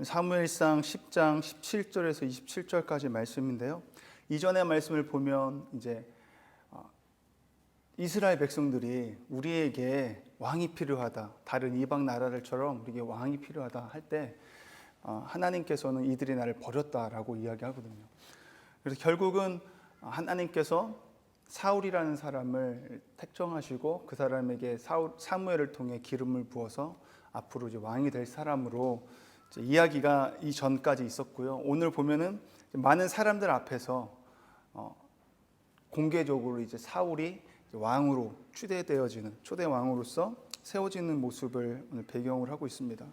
사무엘상 10장 17절에서 27절까지 말씀인데요. 이전의 말씀을 보면 이제 이스라엘 백성들이 우리에게 왕이 필요하다, 다른 이방 나라들처럼 우리에게 왕이 필요하다 할 때 하나님께서는 이들이 나를 버렸다라고 이야기하거든요. 그래서 결국은 하나님께서 사울이라는 사람을 택정하시고 그 사람에게 사무엘을 통해 기름을 부어서 앞으로 이제 왕이 될 사람으로 이제 이야기가 이전까지 있었고요. 오늘 보면은 많은 사람들 앞에서 공개적으로 이제 사울이 왕으로 추대되어지는 초대 왕으로서 세워지는 모습을 오늘 배경으로 하고 있습니다.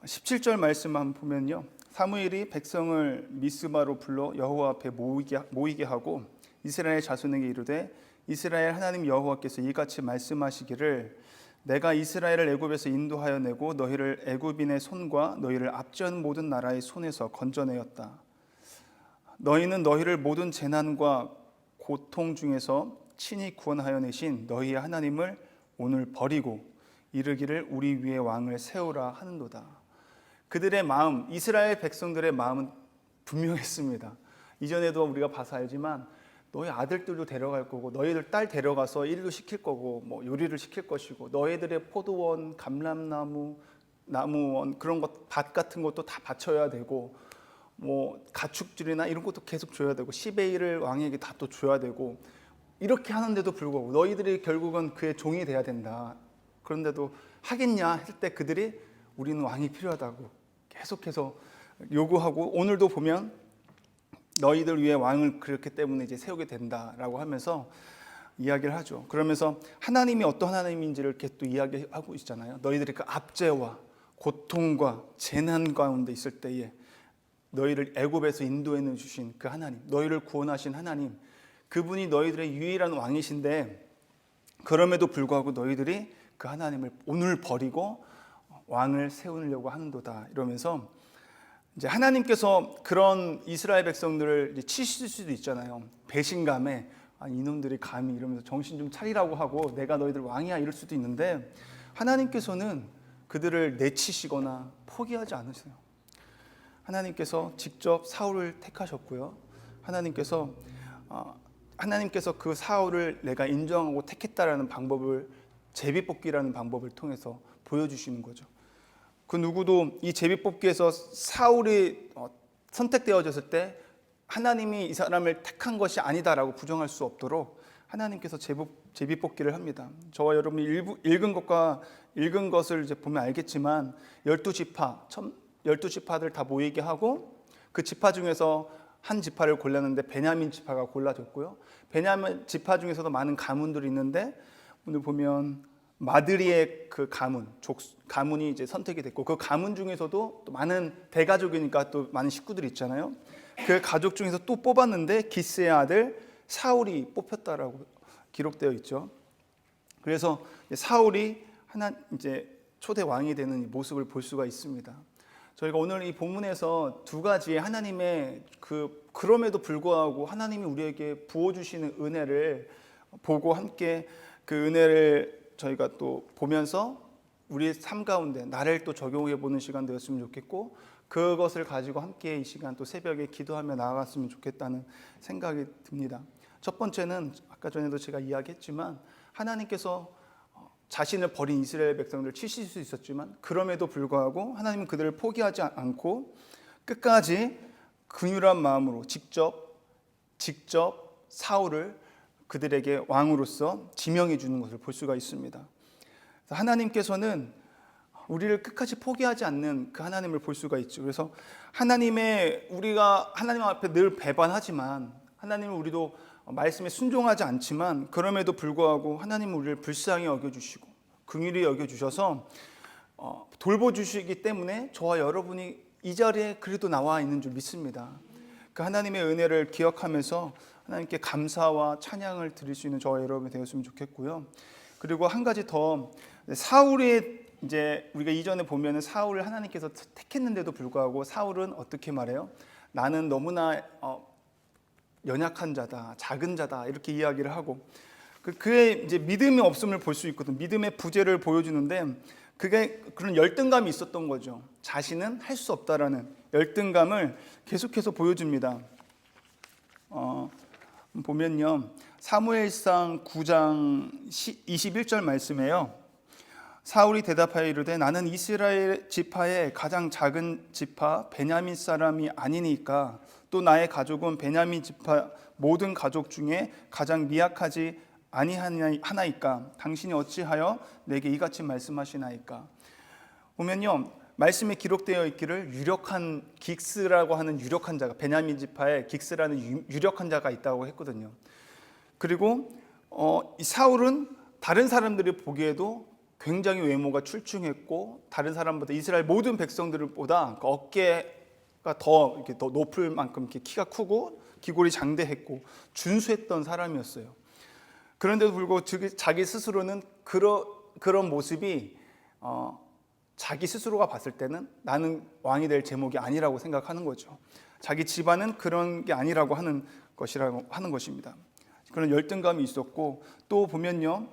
17절 말씀 한번 보면요. 사무엘이 백성을 미스바로 불러 여호와 앞에 모이게 하고 이스라엘 자손에게 이르되 이스라엘 하나님 여호와께서 이같이 말씀하시기를 내가 이스라엘을 애굽에서 인도하여 내고 너희를 애굽인의 손과 너희를 압제한 모든 나라의 손에서 건져내었다. 너희는 너희를 모든 재난과 고통 중에서 친히 구원하여 내신 너희의 하나님을 오늘 버리고 이르기를 우리 위에 왕을 세우라 하는도다. 그들의 마음, 이스라엘 백성들의 마음은 분명했습니다. 이전에도 우리가 봐서 알지만 너희 아들들도 데려갈 거고 너희들 딸 데려가서 일도 시킬 거고 뭐 요리를 시킬 것이고 너희들의 포도원, 감람나무, 나무원 그런 것, 밭 같은 것도 다 바쳐야 되고 뭐 가축들이나 이런 것도 계속 줘야 되고 10의 1을 왕에게 다 또 줘야 되고 이렇게 하는데도 불구하고 너희들이 결국은 그의 종이 돼야 된다. 그런데도 하겠냐 할 때 그들이 우리는 왕이 필요하다고 계속해서 요구하고 오늘도 보면 너희들 위해 왕을 그렇기 때문에 이제 세우게 된다라고 하면서 이야기를 하죠. 그러면서 하나님이 어떤 하나님인지를 이렇게 또 이야기하고 있잖아요. 너희들이 그 압제와 고통과 재난 가운데 있을 때에 너희를 애굽에서 인도해 주신 그 하나님, 너희를 구원하신 하나님, 그분이 너희들의 유일한 왕이신데 그럼에도 불구하고 너희들이 그 하나님을 오늘 버리고 왕을 세우려고 하는도다 이러면서 이제 하나님께서 그런 이스라엘 백성들을 치실 수도 있잖아요. 배신감에 이놈들이 감히 이러면서 정신 좀 차리라고 하고 내가 너희들 왕이야 이럴 수도 있는데 하나님께서는 그들을 내치시거나 포기하지 않으세요. 하나님께서 직접 사울을 택하셨고요. 하나님께서 그 사울을 내가 인정하고 택했다라는 방법을 제비뽑기라는 방법을 통해서 보여주시는 거죠. 그 누구도 이 제비뽑기에서 사울이 선택되어졌을 때 하나님이 이 사람을 택한 것이 아니다라고 부정할 수 없도록 하나님께서 제비뽑기를 합니다. 저와 여러분이 읽은 것을 이제 보면 알겠지만 12지파들 다 모이게 하고 그 지파 중에서 한 지파를 골랐는데 베냐민 지파가 골라졌고요. 베냐민 지파 중에서도 많은 가문들이 있는데 오늘 보면 마드리의 그 가문이 이제 선택이 됐고 그 가문 중에서도 또 많은 대가족이니까 또 많은 식구들이 있잖아요. 그 가족 중에서 또 뽑았는데 기스의 아들 사울이 뽑혔다라고 기록되어 있죠. 그래서 사울이 이제 초대 왕이 되는 모습을 볼 수가 있습니다. 저희가 오늘 이 본문에서 두 가지의 하나님의 그럼에도 불구하고 하나님이 우리에게 부어주시는 은혜를 보고 함께 그 은혜를 저희가 또 보면서 우리의 삶 가운데 나를 또 적용해 보는 시간 되었으면 좋겠고 그것을 가지고 함께 이 시간 또 새벽에 기도하며 나아갔으면 좋겠다는 생각이 듭니다. 첫 번째는 아까 전에도 제가 이야기했지만 하나님께서 자신을 버린 이스라엘 백성들을 치실 수 있었지만 그럼에도 불구하고 하나님은 그들을 포기하지 않고 끝까지 긍휼한 마음으로 직접 사울을 그들에게 왕으로서 지명해 주는 것을 볼 수가 있습니다. 하나님께서는 우리를 끝까지 포기하지 않는 그 하나님을 볼 수가 있죠. 그래서 우리가 하나님 앞에 늘 배반하지만 하나님은 우리도 말씀에 순종하지 않지만 그럼에도 불구하고 하나님은 우리를 불쌍히 여겨주시고 긍휼히 여겨주셔서 돌보주시기 때문에 저와 여러분이 이 자리에 그래도 나와 있는 줄 믿습니다. 그 하나님의 은혜를 기억하면서 하나님께 감사와 찬양을 드릴 수 있는 저와 여러분이 되었으면 좋겠고요. 그리고 한 가지 더 사울이 이제 우리가 이전에 보면은 사울을 하나님께서 택했는데도 불구하고 사울은 어떻게 말해요? 나는 너무나 연약한 자다, 작은 자다 이렇게 이야기를 하고 그의 이제 믿음이 없음을 볼 수 있거든. 믿음의 부재를 보여주는데 그게 그런 열등감이 있었던 거죠. 자신은 할 수 없다라는 열등감을 계속해서 보여줍니다. 보면요, 사무엘상 9장 21절 말씀에요. 사울이 대답하여 이르되 나는 이스라엘 지파의 가장 작은 지파 베냐민 사람이 아니니까 또 나의 가족은 베냐민 지파 모든 가족 중에 가장 미약하지 아니하나이까 당신이 어찌하여 내게 이같이 말씀하시나이까. 보면요, 말씀에 기록되어 있기를 유력한 긱스라고 하는 유력한 자가, 베냐민 지파에 긱스라는 유력한 자가 있다고 했거든요. 그리고 이 사울은 다른 사람들이 보기에도 굉장히 외모가 출중했고 다른 사람보다 이스라엘 모든 백성들보다 어깨가 더 높을 만큼 이렇게 키가 크고 기골이 장대했고 준수했던 사람이었어요. 그런데도 불구하고 자기 스스로는 그런 모습이 자기 스스로가 봤을 때는 나는 왕이 될 제목이 아니라고 생각하는 거죠. 자기 집안은 그런 게 아니라고 하는 것입니다. 그런 열등감이 있었고, 또 보면요,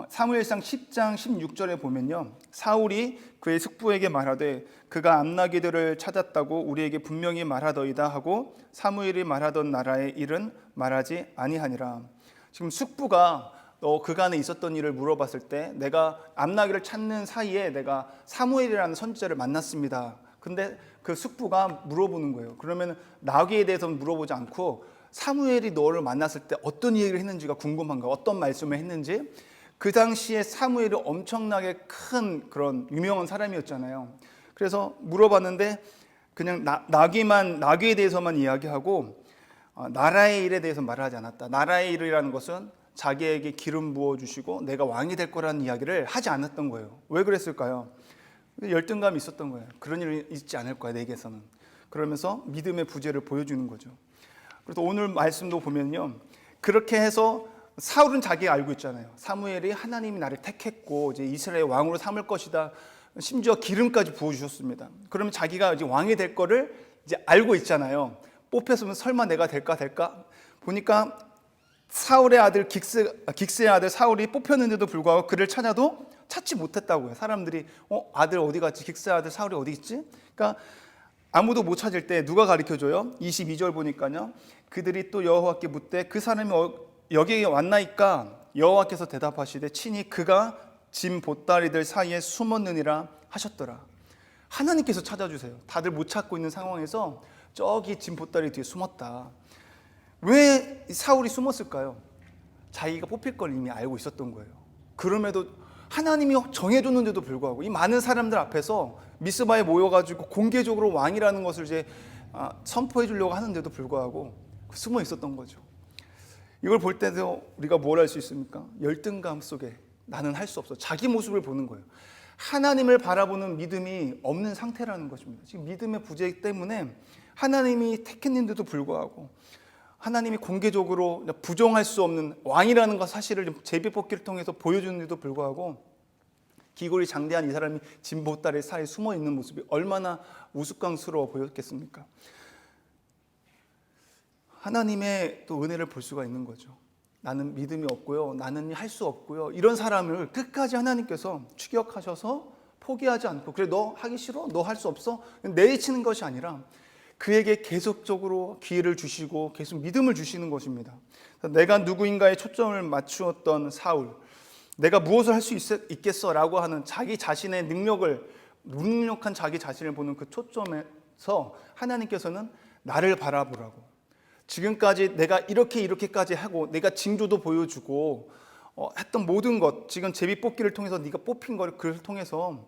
사무엘상 10장 16절에 보면요, 사울이 그의 숙부에게 말하되 그가 암나기들을 찾았다고 우리에게 분명히 말하더이다 하고 사무엘이 말하던 나라의 일은 말하지 아니하니라. 지금 숙부가 그간에 있었던 일을 물어봤을 때 내가 암나기를 찾는 사이에 내가 사무엘이라는 선지자를 만났습니다. 근데 그 숙부가 물어보는 거예요. 그러면 나귀에 대해서 물어보지 않고 사무엘이 너를 만났을 때 어떤 얘기를 했는지가 궁금한 거야. 어떤 말씀을 했는지. 그 당시에 사무엘이 엄청나게 큰 그런 유명한 사람이었잖아요. 그래서 물어봤는데 그냥 나귀에 대해서만 이야기하고 나라의 일에 대해서 말하지 않았다. 나라의 일이라는 것은 자기에게 기름 부어주시고 내가 왕이 될 거라는 이야기를 하지 않았던 거예요. 왜 그랬을까요? 열등감이 있었던 거예요. 그런 일이 있지 않을 거야 내게서는. 그러면서 믿음의 부재를 보여주는 거죠. 그래서 오늘 말씀도 보면요, 그렇게 해서 사울은 자기가 알고 있잖아요. 사무엘이 하나님이 나를 택했고 이제 이스라엘 왕으로 삼을 것이다. 심지어 기름까지 부어주셨습니다. 그러면 자기가 이제 왕이 될 거를 이제 알고 있잖아요. 뽑혔으면 설마 내가 될까? 보니까 사울의 아들 긱스의 아들 사울이 뽑혔는데도 불구하고 그를 찾아도 찾지 못했다고요. 사람들이 아들 어디 갔지? 긱스의 아들 사울이 어디 있지? 그러니까 아무도 못 찾을 때 누가 가르쳐줘요? 22절 보니까요, 그들이 또 여호와께 묻되 그 사람이 여기에 왔나이까? 여호와께서 대답하시되 친히 그가 짐 보따리들 사이에 숨었느니라 하셨더라. 하나님께서 찾아주세요. 다들 못 찾고 있는 상황에서 저기 짐 보따리 뒤에 숨었다. 왜 사울이 숨었을까요? 자기가 뽑힐 걸 이미 알고 있었던 거예요. 그럼에도 하나님이 정해줬는데도 불구하고 이 많은 사람들 앞에서 미스바에 모여가지고 공개적으로 왕이라는 것을 이제 선포해 주려고 하는데도 불구하고 숨어 있었던 거죠. 이걸 볼 때도 우리가 뭘 할 수 있습니까? 열등감 속에 나는 할 수 없어. 자기 모습을 보는 거예요. 하나님을 바라보는 믿음이 없는 상태라는 것입니다. 지금 믿음의 부재 때문에 하나님이 택했는데도 불구하고 하나님이 공개적으로 부정할 수 없는 왕이라는 것 사실을 제비뽑기를 통해서 보여주는데도 불구하고 기골이 장대한 이 사람이 짐 보따리 사이에 숨어 있는 모습이 얼마나 우스꽝스러워 보였겠습니까? 하나님의 또 은혜를 볼 수가 있는 거죠. 나는 믿음이 없고요, 나는 할 수 없고요, 이런 사람을 끝까지 하나님께서 추격하셔서 포기하지 않고, 그래 너 하기 싫어? 너 할 수 없어? 내리치는 것이 아니라 그에게 계속적으로 기회를 주시고 계속 믿음을 주시는 것입니다. 내가 누구인가에 초점을 맞추었던 사울, 내가 무엇을 할 수 있겠어? 라고 하는 자기 자신의 무능력한 자기 자신을 보는 그 초점에서 하나님께서는 나를 바라보라고, 지금까지 내가 이렇게까지 하고 내가 징조도 보여주고 했던 모든 것, 지금 제비뽑기를 통해서 네가 뽑힌 걸 그를 통해서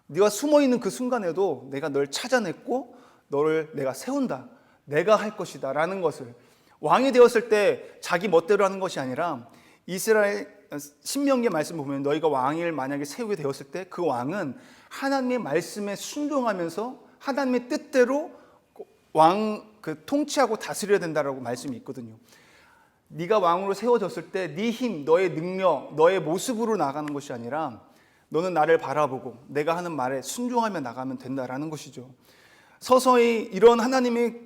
네가 숨어있는 그 순간에도 내가 널 찾아냈고 너를 내가 세운다, 내가 할 것이다 라는 것을, 왕이 되었을 때 자기 멋대로 하는 것이 아니라 이스라엘 신명기의 말씀을 보면 너희가 왕을 만약에 세우게 되었을 때 그 왕은 하나님의 말씀에 순종하면서 하나님의 뜻대로 통치하고 다스려야 된다라고 말씀이 있거든요. 네가 왕으로 세워졌을 때 네 힘, 너의 능력, 너의 모습으로 나가는 것이 아니라 너는 나를 바라보고 내가 하는 말에 순종하며 나가면 된다라는 것이죠. 서서히 이런 하나님의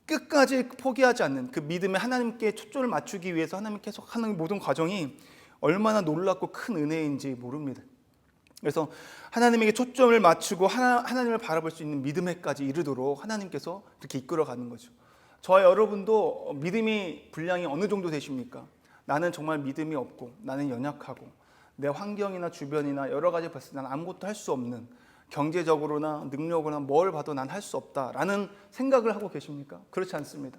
끝까지 포기하지 않는 그 믿음에 하나님께 초점을 맞추기 위해서 하나님 계속 하는 모든 과정이 얼마나 놀랍고 큰 은혜인지 모릅니다. 그래서 하나님에게 초점을 맞추고 하나님을 바라볼 수 있는 믿음에까지 이르도록 하나님께서 이렇게 이끌어가는 거죠. 저와 여러분도 믿음이 분량이 어느 정도 되십니까? 나는 정말 믿음이 없고 나는 연약하고 내 환경이나 주변이나 여러 가지 봤을 때 난 아무것도 할 수 없는, 경제적으로나 능력으로나 뭘 봐도 난 할 수 없다라는 생각을 하고 계십니까? 그렇지 않습니다.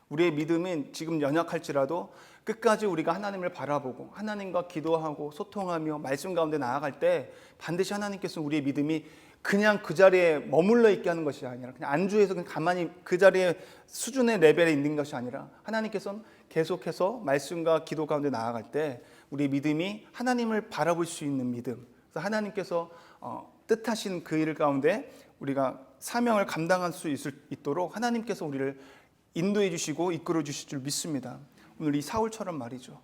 우리의 믿음은 지금 연약할지라도 끝까지 우리가 하나님을 바라보고 하나님과 기도하고 소통하며 말씀 가운데 나아갈 때 반드시 하나님께서는 우리의 믿음이 그냥 그 자리에 머물러 있게 하는 것이 아니라 그냥 안주해서 그냥 가만히 그 자리에 수준의 레벨에 있는 것이 아니라 하나님께서는 계속해서 말씀과 기도 가운데 나아갈 때 우리의 믿음이 하나님을 바라볼 수 있는 믿음, 그래서 하나님께서 뜻하신 그 일 가운데 우리가 사명을 감당할 수 있도록 하나님께서 우리를 인도해 주시고 이끌어 주실 줄 믿습니다. 오늘 이 사울처럼 말이죠.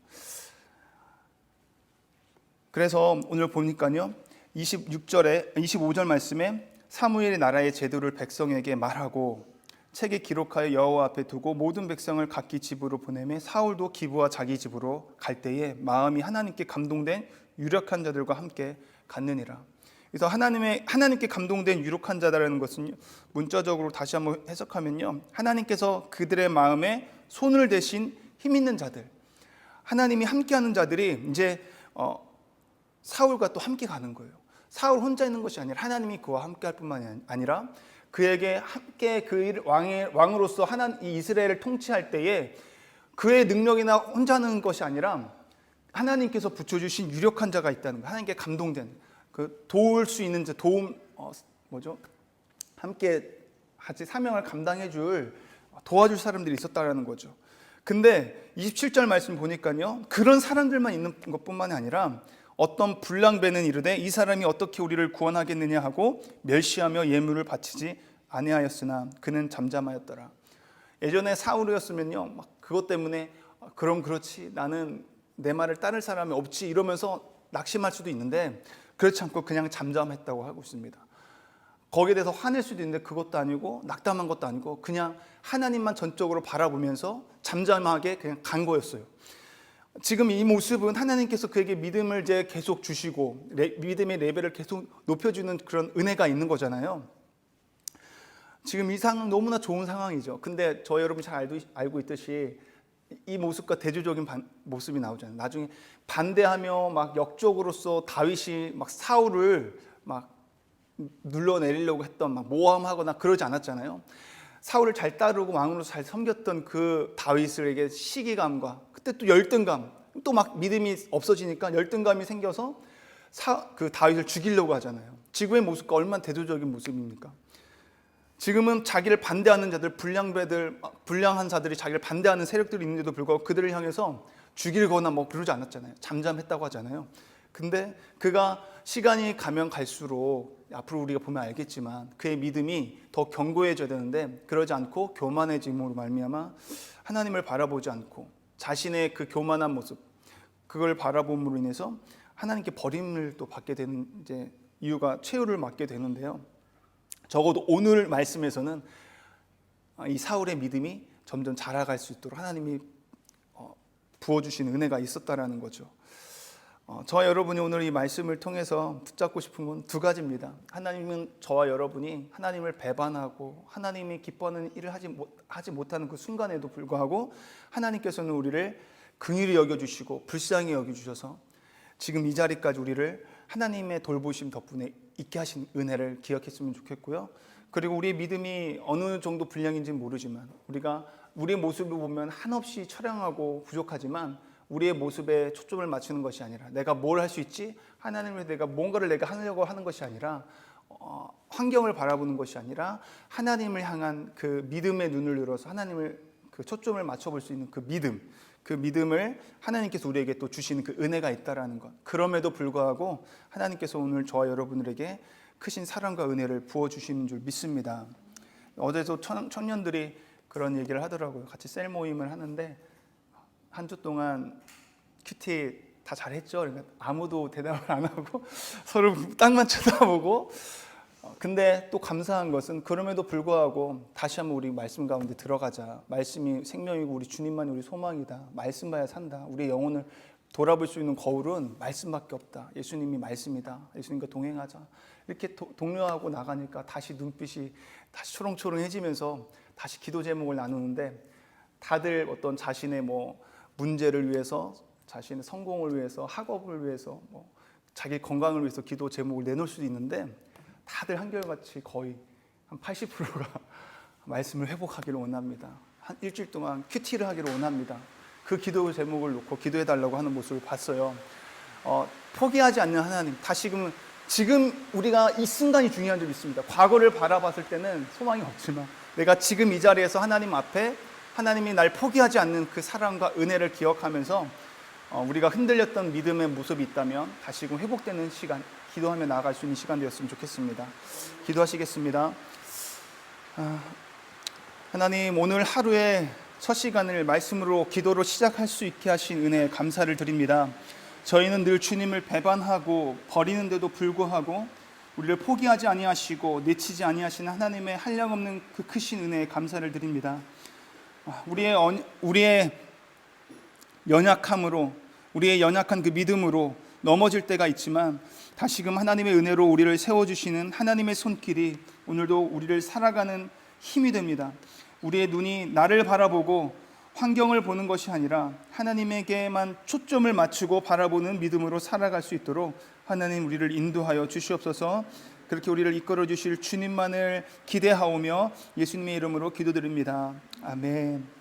그래서 오늘 보니까요, 25절 말씀에 사무엘이 나라의 제도를 백성에게 말하고 책에 기록하여 여호와 앞에 두고 모든 백성을 각기 집으로 보내매 사울도 기브와 자기 집으로 갈 때에 마음이 하나님께 감동된 유력한 자들과 함께 갔느니라. 그래서 하나님께 감동된 유력한 자라는 것은 문자적으로 다시 한번 해석하면요, 하나님께서 그들의 마음에 손을 대신 힘 있는 자들, 하나님이 함께하는 자들이 이제 사울과 또 함께 가는 거예요. 사울 혼자 있는 것이 아니라 하나님이 그와 함께할 뿐만이 아니라 그에게 함께 그 왕으로서 이 이스라엘을 통치할 때에 그의 능력이나 혼자 하는 것이 아니라 하나님께서 붙여주신 유력한 자가 있다는 거예요. 하나님께 감동된, 그 도울 수 있는 자, 함께 같이 사명을 감당해줄, 도와줄 사람들이 있었다라는 거죠. 근데 27절 말씀 보니까요, 그런 사람들만 있는 것뿐만이 아니라 어떤 불량배는 이르되 이 사람이 어떻게 우리를 구원하겠느냐 하고 멸시하며 예물을 바치지 아니하였으나 그는 잠잠하였더라. 예전에 사울이었으면요, 막 그것 때문에 그럼 그렇지, 나는 내 말을 따를 사람이 없지 이러면서 낙심할 수도 있는데 그렇지 않고 그냥 잠잠했다고 하고 있습니다. 거기에 대해서 화낼 수도 있는데 그것도 아니고 낙담한 것도 아니고 그냥 하나님만 전적으로 바라보면서 잠잠하게 그냥 간 거였어요. 지금 이 모습은 하나님께서 그에게 믿음을 이제 계속 주시고 믿음의 레벨을 계속 높여주는 그런 은혜가 있는 거잖아요. 지금 이 상황 너무나 좋은 상황이죠. 근데 저 여러분이 잘 알고 있듯이 이 모습과 대조적인 모습이 나오잖아요. 나중에 반대하며 막 역적으로서 다윗이 막 사울을 막 눌러내리려고 했던, 막 모함하거나 그러지 않았잖아요. 사울을 잘 따르고 왕으로 잘 섬겼던 그 다윗에게 시기감과 그때 또 열등감, 또 막 믿음이 없어지니까 열등감이 생겨서 그 다윗을 죽이려고 하잖아요. 지금의 모습과 얼마나 대조적인 모습입니까? 지금은 자기를 반대하는 자들, 불량한 자들이 자기를 반대하는 세력들이 있는데도 불구하고 그들을 향해서 죽이거나 뭐 그러지 않았잖아요. 잠잠했다고 하잖아요. 근데 그가 시간이 가면 갈수록 앞으로 우리가 보면 알겠지만 그의 믿음이 더 견고해져야 되는데 그러지 않고 교만해짐으로 말미암아 하나님을 바라보지 않고 자신의 그 교만한 모습, 그걸 바라봄으로 인해서 하나님께 버림을 또 받게 되는 이제 이유가 최후를 맞게 되는데요. 적어도 오늘 말씀에서는 이 사울의 믿음이 점점 자라갈 수 있도록 하나님이 부어주신 은혜가 있었다라는 거죠. 저와 여러분이 오늘 이 말씀을 통해서 붙잡고 싶은 건 두 가지입니다. 하나님은 저와 여러분이 하나님을 배반하고 하나님이 기뻐하는 일을 하지 못하는 그 순간에도 불구하고 하나님께서는 우리를 긍휼히 여겨주시고 불쌍히 여겨주셔서 지금 이 자리까지 우리를 하나님의 돌보심 덕분에 있게 하신 은혜를 기억했으면 좋겠고요. 그리고 우리의 믿음이 어느 정도 분량인지는 모르지만 우리가 우리의 모습을 보면 한없이 처량하고 부족하지만 우리의 모습에 초점을 맞추는 것이 아니라 내가 뭘 할 수 있지? 하나님을 뭔가를 내가 하려고 하는 것이 아니라 환경을 바라보는 것이 아니라 하나님을 향한 그 믿음의 눈을 열어서 하나님을 그 초점을 맞춰볼 수 있는 그 믿음을 하나님께서 우리에게 또 주시는 그 은혜가 있다라는 것. 그럼에도 불구하고 하나님께서 오늘 저와 여러분들에게 크신 사랑과 은혜를 부어주시는 줄 믿습니다. 어제도 청년들이 그런 얘기를 하더라고요. 같이 셀 모임을 하는데 한 주 동안 큐티 다 잘했죠? 그러니까 아무도 대답을 안 하고 서로 땅만 쳐다보고, 근데 또 감사한 것은 그럼에도 불구하고 다시 한번 우리 말씀 가운데 들어가자. 말씀이 생명이고 우리 주님만이 우리 소망이다. 말씀 봐야 산다. 우리의 영혼을 돌아볼 수 있는 거울은 말씀밖에 없다. 예수님이 말씀이다. 예수님과 동행하자. 이렇게 독려하고 나가니까 다시 눈빛이 다시 초롱초롱해지면서 다시 기도 제목을 나누는데, 다들 어떤 자신의 문제를 위해서, 자신의 성공을 위해서, 학업을 위해서, 자기 건강을 위해서 기도 제목을 내놓을 수도 있는데, 다들 한결같이 거의 한 80%가 말씀을 회복하기를 원합니다. 한 일주일 동안 큐티를 하기를 원합니다. 그 기도 제목을 놓고 기도해달라고 하는 모습을 봤어요. 포기하지 않는 하나님. 지금 우리가 이 순간이 중요한 점 있습니다. 과거를 바라봤을 때는 소망이 없지만, 내가 지금 이 자리에서 하나님 앞에 하나님이 날 포기하지 않는 그 사랑과 은혜를 기억하면서 우리가 흔들렸던 믿음의 모습이 있다면 다시금 회복되는 시간, 기도하며 나아갈 수 있는 시간 되었으면 좋겠습니다. 기도하시겠습니다. 하나님, 오늘 하루의 첫 시간을 말씀으로 기도로 시작할 수 있게 하신 은혜에 감사를 드립니다. 저희는 늘 주님을 배반하고 버리는데도 불구하고 우리를 포기하지 아니하시고 내치지 아니하시는 하나님의 한량없는 그 크신 은혜에 감사를 드립니다. 우리의 연약함으로, 우리의 연약한 그 믿음으로 넘어질 때가 있지만 다시금 하나님의 은혜로 우리를 세워주시는 하나님의 손길이 오늘도 우리를 살아가는 힘이 됩니다. 우리의 눈이 나를 바라보고 환경을 보는 것이 아니라 하나님에게만 초점을 맞추고 바라보는 믿음으로 살아갈 수 있도록 하나님 우리를 인도하여 주시옵소서. 그렇게 우리를 이끌어 주실 주님만을 기대하오며 예수님의 이름으로 기도드립니다. 아멘.